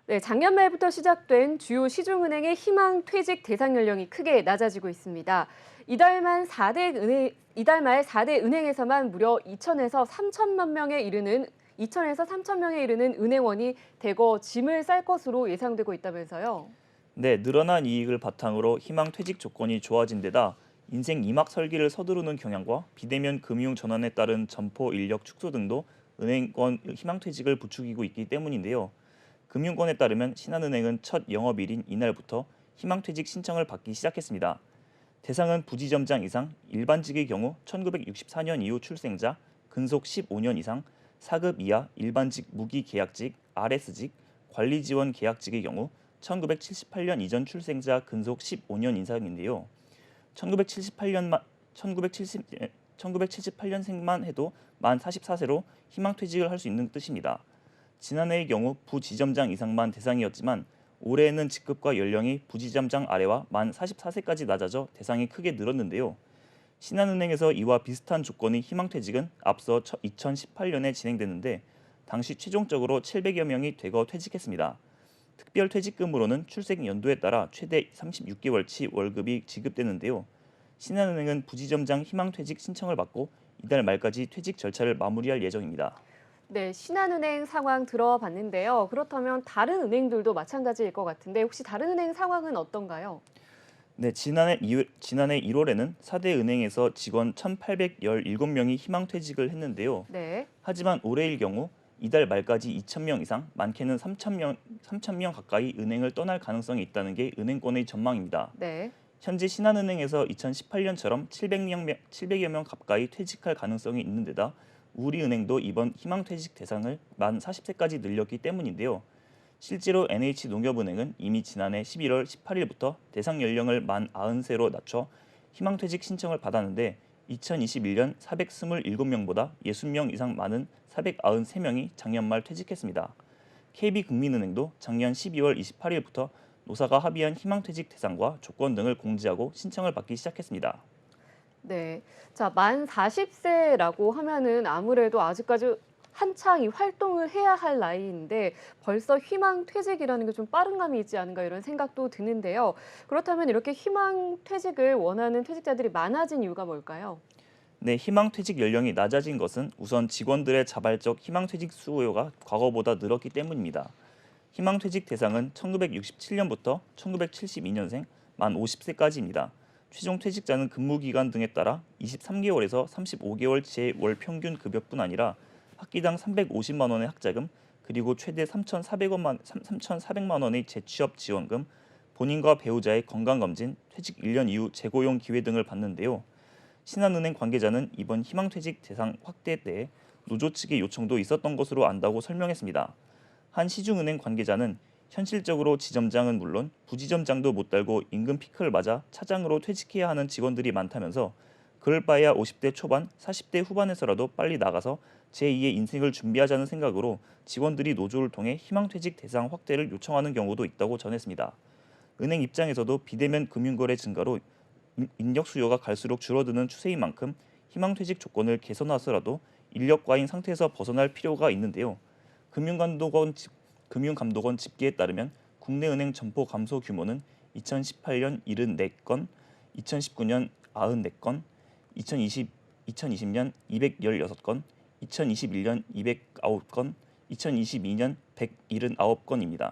네, 작년 말부터 시작된 주요 시중은행의 희망퇴직 대상 연령이 크게 낮아지고 있습니다. 이달 말 4대 은행에서만 무려 2천에서 3천 명에 이르는 은행원이 대거 짐을 쌀 것으로 예상되고 있다면서요. 네, 늘어난 이익을 바탕으로 희망퇴직 조건이 좋아진 데다 인생 2막 설계를 서두르는 경향과 비대면 금융 전환에 따른 점포 인력 축소 등도 은행권 희망퇴직을 부추기고 있기 때문인데요. 금융권에 따르면 신한은행은 첫 영업일인 이날부터 희망퇴직 신청을 받기 시작했습니다. 대상은 부지점장 이상, 일반직의 경우 1964년 이후 출생자, 근속 15년 이상, 4급 이하 일반직 무기계약직, RS직, 관리지원 계약직의 경우 1978년 이전 출생자 근속 15년 이상인데요. 1978년만 1970 1978년생만 해도 만 44세로 희망퇴직을 할 수 있는 뜻입니다. 지난해의 경우 부지점장 이상만 대상이었지만 올해에는 직급과 연령이 부지점장 아래와 만 44세까지 낮아져 대상이 크게 늘었는데요. 신한은행에서 이와 비슷한 조건의 희망퇴직은 앞서 2018년에 진행됐는데 당시 최종적으로 700여 명이 대거 퇴직했습니다. 특별퇴직금으로는 출생 연도에 따라 최대 36개월치 월급이 지급되는데요. 신한은행은 부지점장 희망퇴직 신청을 받고 이달 말까지 퇴직 절차를 마무리할 예정입니다. 네, 신한은행 상황 들어봤는데요. 그렇다면 다른 은행들도 마찬가지일 것 같은데 혹시 다른 은행 상황은 어떤가요? 네, 지난해 1월에는 4대 은행에서 직원 1,817명이 희망퇴직을 했는데요. 네. 하지만 올해일 경우 이달 말까지 2,000명 이상, 많게는 3,000명 가까이 은행을 떠날 가능성이 있다는 게 은행권의 전망입니다. 네. 현재 신한은행에서 2018년처럼 700여 명 가까이 퇴직할 가능성이 있는 데다 우리은행도 이번 희망퇴직 대상을 만 40세까지 늘렸기 때문인데요. 실제로 NH농협은행은 이미 지난해 11월 18일부터 대상 연령을 만 90세로 낮춰 희망퇴직 신청을 받았는데 2021년 427명보다 60명 이상 많은 493명이 작년 말 퇴직했습니다. KB국민은행도 작년 12월 28일부터 노사가 합의한 희망퇴직 대상과 조건 등을 공지하고 신청을 받기 시작했습니다. 네. 자, 만 40세라고 하면은 아무래도 아직까지 한창 이 활동을 해야 할 나이인데 벌써 희망퇴직이라는 게 좀 빠른 감이 있지 않은가 이런 생각도 드는데요. 그렇다면 이렇게 희망퇴직을 원하는 퇴직자들이 많아진 이유가 뭘까요? 네, 희망퇴직 연령이 낮아진 것은 우선 직원들의 자발적 희망퇴직 수요가 과거보다 늘었기 때문입니다. 희망퇴직 대상은 1967년부터 1972년생 만 50세까지입니다. 최종 퇴직자는 근무기간 등에 따라 23개월에서 35개월 제 월 평균 급여뿐 아니라 학기당 350만 원의 학자금, 그리고 최대 3,400만 원의 재취업 지원금, 본인과 배우자의 건강검진, 퇴직 1년 이후 재고용 기회 등을 받는데요. 신한은행 관계자는 이번 희망퇴직 대상 확대에 대해 노조 측의 요청도 있었던 것으로 안다고 설명했습니다. 한 시중은행 관계자는 현실적으로 지점장은 물론 부지점장도 못 달고 임금 피크를 맞아 차장으로 퇴직해야 하는 직원들이 많다면서 그럴 바에야 50대 초반, 40대 후반에서라도 빨리 나가서 제2의 인생을 준비하자는 생각으로 직원들이 노조를 통해 희망퇴직 대상 확대를 요청하는 경우도 있다고 전했습니다. 은행 입장에서도 비대면 금융거래 증가로 인력 수요가 갈수록 줄어드는 추세인 만큼 희망퇴직 조건을 개선하더라도 인력 과잉 상태에서 벗어날 필요가 있는데요. 금융감독원, 금융감독원 집계에 따르면 국내 은행 점포 감소 규모는 2018년 74건, 2019년 94건, 2020년 216건, 2021년 209건, 2022년 179건입니다.